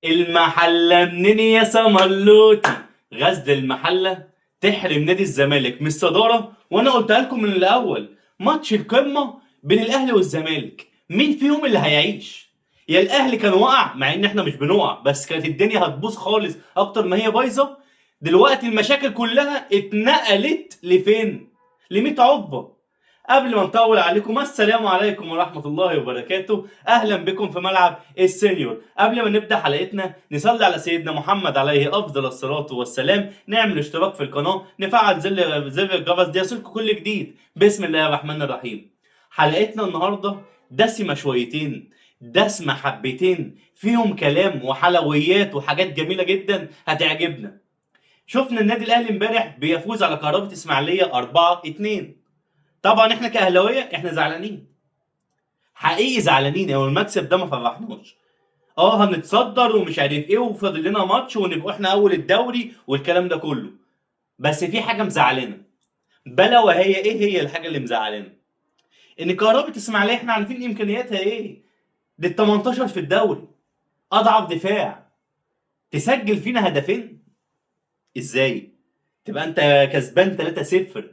المحلة منين يا سمرلوتي؟ غزل المحلة تحرم نادي الزمالك من الصدارة، وانا قلتها لكم من الاول. ماتش القمة بين الاهلي والزمالك، مين فيهم اللي هيعيش؟ يا الاهلي كان وقع، مع ان احنا مش بنقع، بس كانت الدنيا هتبوظ خالص اكتر ما هي بايظة. دلوقتي المشاكل كلها اتنقلت لفين؟ لميت عقبة. قبل ما نطول عليكم، السلام عليكم ورحمة الله وبركاته. أهلا بكم في ملعب السينيور. قبل ما نبدأ حلقتنا نصلي على سيدنا محمد عليه أفضل الصلاة والسلام، نعمل اشتراك في القناة، نفعل زر الجرس دي يصلكم كل جديد. بسم الله الرحمن الرحيم. حلقتنا النهاردة دسمة شويتين، دسمة حبتين، فيهم كلام وحلويات وحاجات جميلة جدا هتعجبنا. شفنا النادي الأهلي امبارح بيفوز على كهرباء إسماعيلية 4-2. طبعا احنا كاهلاويه احنا زعلانين، حقيقي زعلانين، هو المكسب ده ما فرحناش. هنتصدر ومش عارف ايه، وفاضل لنا ماتش ونبقى احنا اول الدوري والكلام ده كله. بس في حاجه مزعلانا، بلا وهي ايه هي الحاجه اللي مزعلانا؟ ان كهرباء اسماعيليه احنا عارفين امكانياتها ايه. دي ال 18 في الدوري، اضعف دفاع، تسجل فينا هدفين؟ ازاي تبقى انت كسبان 3-0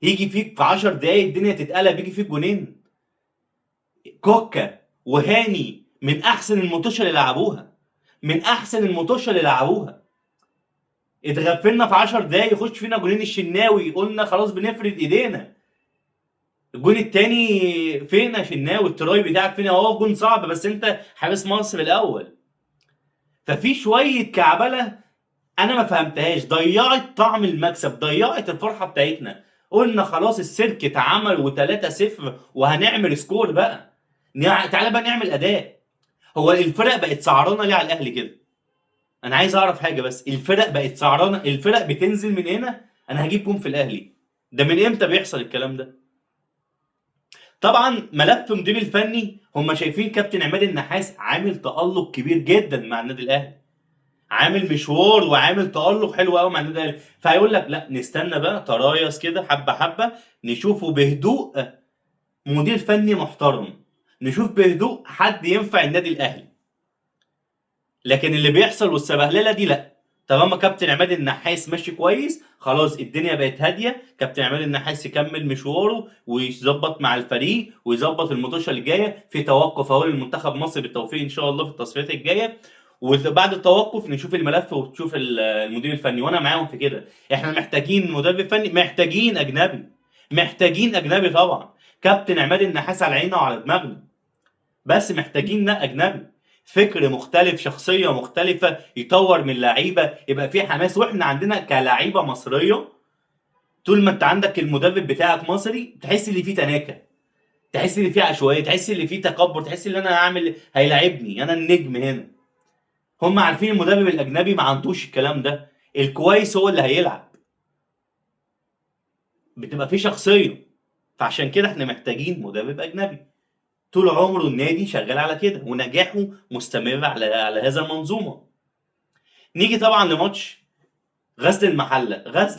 يجي فيك في 10 دقايق الدنيا تتقلب يجي فيك جونين؟ كوكا وهاني من احسن الماتشات اللي لعبوها، من احسن الماتشات اللي لعبوها. اتغفلنا في 10 دقايق يخش فينا جولين الشناوي، قلنا خلاص بنفرد ايدينا. الجون التاني فين يا شناوي؟ التراي بتاعك فين؟ جون صعب بس انت حارس مصر الاول. ففي شويه كعبله انا ما فهمتهاش، ضيعت طعم المكسب، ضيعت الفرحه بتاعتنا. قلنا خلاص السيرك اتعمل و3-0 وهنعمل سكور بقى. تعالى بقى نعمل اداء. هو الفرق بقت سعرانه ليه على الاهلي كده؟ انا عايز اعرف حاجه بس، الفرق بقت سعرانه، الفرق بتنزل من هنا انا هجيب جون في الاهلي. ده من امتى بيحصل الكلام ده؟ طبعا ملف مدير الفني، هم شايفين كابتن عماد النحاس عامل تألق كبير جدا مع النادي الاهلي، عامل مشوار وعامل تألق حلو قوي مع النادي الاهلي. فهيقول لك لا نستنى بقى ترايس كده حبه حبه، نشوفه بهدوء مدير فني محترم، نشوف بهدوء حد ينفع النادي الاهلي. لكن اللي بيحصل والسبهلله دي لا. طالما كابتن عماد النحاس ماشي كويس خلاص الدنيا بقت هاديه، كابتن عماد النحاس يكمل مشواره ويظبط مع الفريق ويظبط الماتشات اللي جايه، في توقف اهو للمنتخب مصر بالتوفيق ان شاء الله في التصفيات الجايه. وبعد التوقف نشوف الملف وتشوف المدير الفني، وانا معاهم في كده. احنا محتاجين مدرب فني، محتاجين اجنبي، محتاجين اجنبي طبعا. كابتن عماد النحاس على عيننا وعلى دماغنا، بس محتاجين لا اجنبي، فكر مختلف، شخصيه مختلفه، يطور من لعيبه، يبقى في حماس. واحنا عندنا كلاعيبه مصريه، طول ما انت عندك المدرب بتاعك مصري تحس ان فيه تناكه، تحس ان فيه عشوائيه، تحس ان فيه تكبر، تحس ان انا هعمل هيلاعبني انا النجم هنا. هم عارفين المدرب الاجنبي ما عندوش الكلام ده، الكويس هو اللي هيلعب، بتبقى فيه شخصيه. فعشان كده احنا محتاجين مدرب اجنبي. طول عمره النادي شغال على كده ونجاحه مستمر على هذا المنظومه. نيجي طبعا لماتش غزل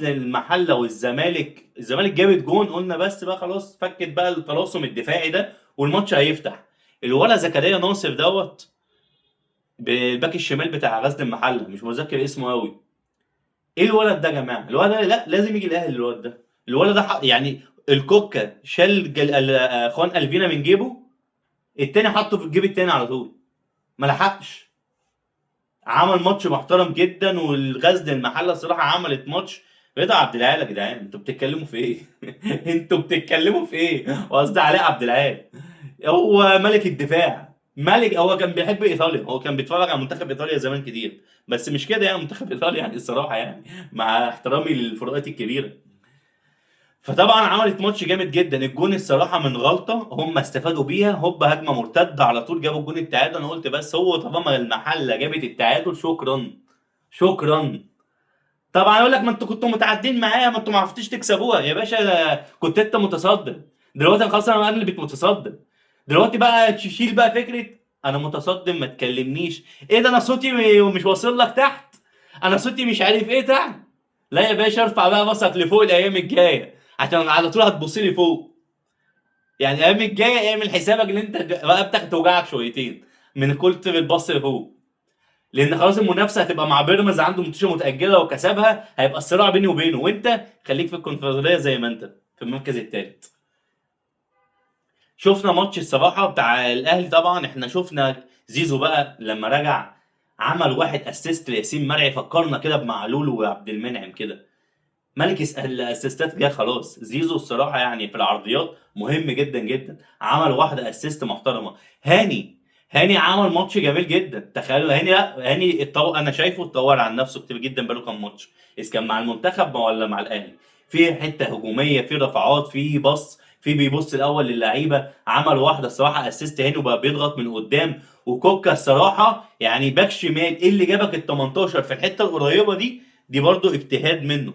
المحله والزمالك. الزمالك جابت جون، قلنا بس بقى خلاص فكت بقى الطلاسم الدفاعي ده والماتش هيفتح. الولا زكريا ناصر دوت بالباك الشمال بتاع غزل المحله، مش متذكر اسمه قوي. ايه الولد ده يا جماعه؟ الولد ده لا لازم يجي الاهلي. الولد ده، الولد ده يعني الكوكا شال اخوان الفينا من جيبه، التاني حطه في الجيب التاني على طول، ما لحقش. عمل ماتش محترم جدا، والغزل المحله صراحه عملت ماتش. رضا عبد العال يا جدعان انتوا بتتكلموا في ايه؟ انتوا بتتكلموا في ايه؟ وقصدي علاء عبد العال، هو ملك الدفاع، ملك. هو كان بيحب ايطاليا، هو كان بيتفرج على منتخب ايطاليا زمان كتير، بس مش كده يعني منتخب ايطاليا يعني الصراحه يعني، مع احترامي للفروقات الكبيره. فطبعا عملت ماتش جامد جدا. الجون الصراحه من غلطه هم استفادوا بيها، هوب هجمه مرتده على طول جابوا الجون التعادل. انا قلت بس هو طالما المحله جابت التعادل شكرا، شكرا. طبعا يقول لك ما انتوا كنتوا متعادلين معايا، ما انتوا ما عرفتوش تكسبوها يا باشا، كنت انت متصدر. دلوقتي انا خلاص انا اللي بقيت متصدر. دلوقتي بقى تشيل بقى فكره انا متصدر ما تكلمنيش. ايه ده انا صوتي مش واصل لك تحت، انا صوتي مش عارف ايه تحت. لا يا باشا ارفع بقى بصك لفوق الايام الجايه، عشان على طول هتبص لي فوق. يعني الايام الجايه اعمل حسابك ان انت رقبتك توجعك شويتين من كتر البص لفوق. لان خلاص المنافسه هتبقى مع بيراميدز، عنده ماتشة متاجله وكسبها، هيبقى الصراع بيني وبينه، وانت خليك في الكونفدراليه زي ما انت في المركز الثالث. شفنا ماتش الصراحه بتاع الاهلي، طبعا احنا شفنا زيزو بقى لما رجع عمل واحد اسيست لياسين مرعي، فكرنا كده بمعلول وعبد المنعم كده. ملك الاسيستات جه خلاص زيزو الصراحه، يعني في العرضيات مهم جدا جدا، عمل واحده اسيست محترمه. هاني عمل ماتش جميل جدا. تخيلوا هاني، لا هاني انا شايفه اتطور عن نفسه كتير جدا بقاله كام ماتش، اذا كان مع المنتخب ولا مع الاهلي. في حته هجوميه، في رفعات، في بص، في بيبص الاول للعيبه، عمل واحده الصراحه اسيست هاني وبقى بيضغط من قدام. وكوكا الصراحه يعني باك شمال، ايه اللي جابك ال 18 في الحته القريبه دي؟ دي برضو اجتهاد منه،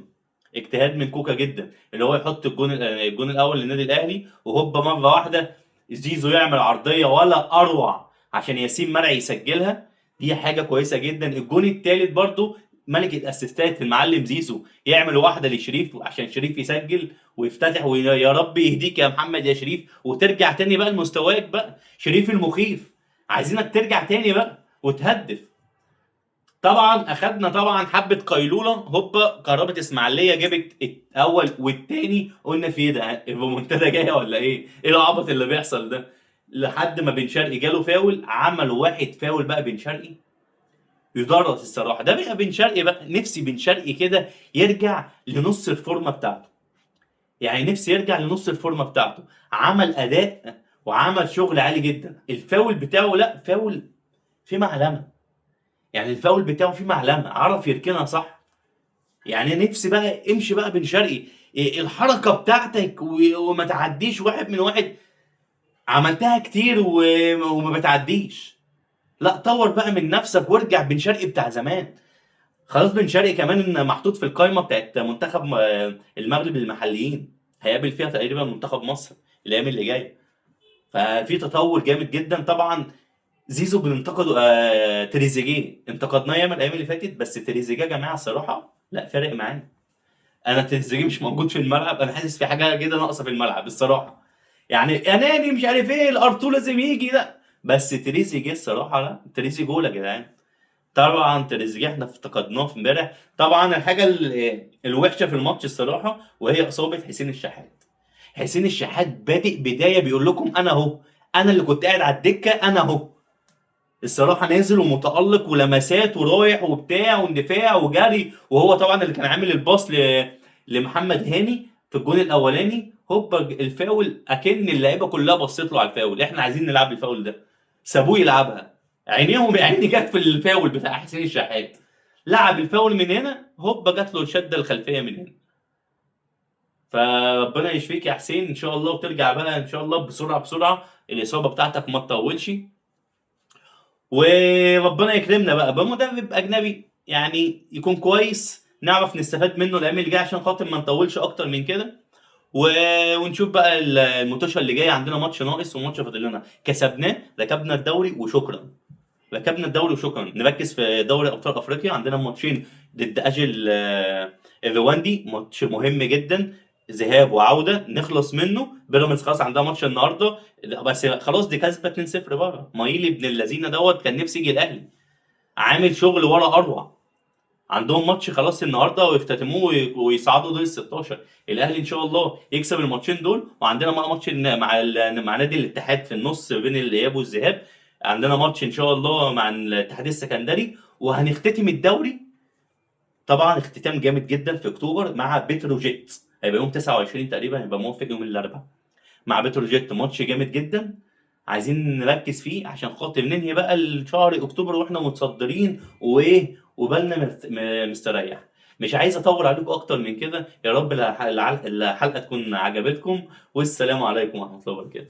اجتهاد من كوكا جدا، اللي هو يحط الجون الاول للنادي الاهلي، وهوبا مره واحده زيزو يعمل عرضيه ولا اروع عشان ياسين مرعي يسجلها. دي حاجه كويسه جدا. الجون الثالث برضو ملك الاسيستات المعلم زيزو، يعمل واحده لشريف عشان شريف يسجل ويفتتح، ويا رب يهديك يا محمد يا شريف، وترجع تاني بقى لمستواك بقى شريف المخيف، عايزينك ترجع تاني بقى وتهدف. طبعا اخدنا طبعا حبه قيلوله، هوبا كهربة اسماعيليه جابت الاول والتاني، قلنا في ايه ده، الريمونتادا جايه ولا ايه؟ ايه العبط اللي بيحصل ده؟ لحد ما بن شرقي جاله فاول، عمل واحد فاول بقى بن شرقي يدرس الصراحه. ده بقى بن شرقي بقى، نفسي بن شرقي كده يرجع لنص الفورمه بتاعته، يعني نفسي يرجع لنص الفورمه بتاعته. عمل اداء وعمل شغل عالي جدا. الفاول بتاعه لا فاول في معلمه، يعني الفاول بتاعه فيه معلمه، عرف يركنها صح. يعني نفسي بقى امشي بقى بن شرقي، الحركه بتاعتك وما تعديش واحد من واحد، عملتها كتير وما بتعديش. لا طور بقى من نفسك وارجع بن شرقي بتاع زمان. خلاص بن شرقي كمان محطوط في القائمه بتاعت منتخب المغرب المحليين، هيقابل فيها تقريبا منتخب مصر الايام اللي جايه. ففي تطور جامد جدا. طبعا زيزو بننتقده، تريزيجيه انتقدناه ياما الايام اللي فاتت، بس تريزيجيه يا جماعه الصراحه لا فارق معانا. انا تريزيجيه مش موجود في الملعب، انا حاسس في حاجه كده ناقصه في الملعب الصراحه. يعني اناني مش عارف ايه الارتو لازم يجي ده، بس تريزيجيه الصراحه لا، تريزي جول يا جدعان. طبعا تريزيجيه احنا افتقدناه في امبارح. طبعا الحاجه الوحشه في الماتش الصراحه وهي اصابه حسين الشحات. حسين الشحات بادئ بدايه بيقول لكم انا اهو، انا اللي كنت قاعد على الدكه انا اهو. الصراحه نازل ومتالق ولمسات ورايح وبتاع واندفاع وجري، وهو طبعا اللي كان عامل الباص لمحمد هاني في الجون الاولاني. هوبا الفاول، اكن اللعيبه كلها بصيت له على الفاول، احنا عايزين نلعب الفاول ده، سابوه يلعبها. عينيهم يا عيني جت في الفاول بتاع حسين الشحات، لعب الفاول من هنا، هوبا جات له الشده الخلفيه من هنا. فربنا يشفيك يا حسين ان شاء الله، وترجع بقى ان شاء الله بسرعه بسرعه، الاصابه بتاعتك ما تطولش، وربنا يكرمنا بقى بمدرب اجنبي يعني يكون كويس، نعرف نستفاد منه الايام اللي جايه عشان خاطر ما نطولش اكتر من كده. و... ونشوف بقى الماتش اللي جاي، عندنا ماتش ناقص وماتش فاضل لنا، كسبناه ركبنا الدوري وشكرا. ركبنا الدوري وشكرا، نركز في دوري ابطال افريقيا، عندنا ماتشين ضد اجل الرواندي، ماتش مهم جدا، ذهاب وعوده نخلص منه. بيراميدز خلاص عندها ماتش النهارده، بس خلاص دي كسبه 2-0 بره. مايلي ابن اللذينه دوت كان نفسي يجي الاهلي، عامل شغل ورا اروع. عندهم ماتش خلاص النهارده ويختتموه ويصعدوا دور ال 16. الاهلي ان شاء الله يكسب الماتشين دول، وعندنا بقى ماتش مع نادي الاتحاد في النص بين الاياب والذهاب. عندنا ماتش ان شاء الله مع الاتحاد السكندري، وهنختتم الدوري طبعا اختتام جامد جدا في اكتوبر مع بتروجيت، هيبقى يوم 29 تقريبا، هيبقى موافق يوم الاربعاء مع بتروجيت، ماتش جامد جدا عايزين نركز فيه عشان خاطر ننهي بقى الشهر اكتوبر واحنا متصدرين وايه وبالنا مستريح. مش عايز اطول عليكم اكتر من كده، يا رب الحلقه تكون عجبتكم، والسلام عليكم ورحمه الله وبركاته.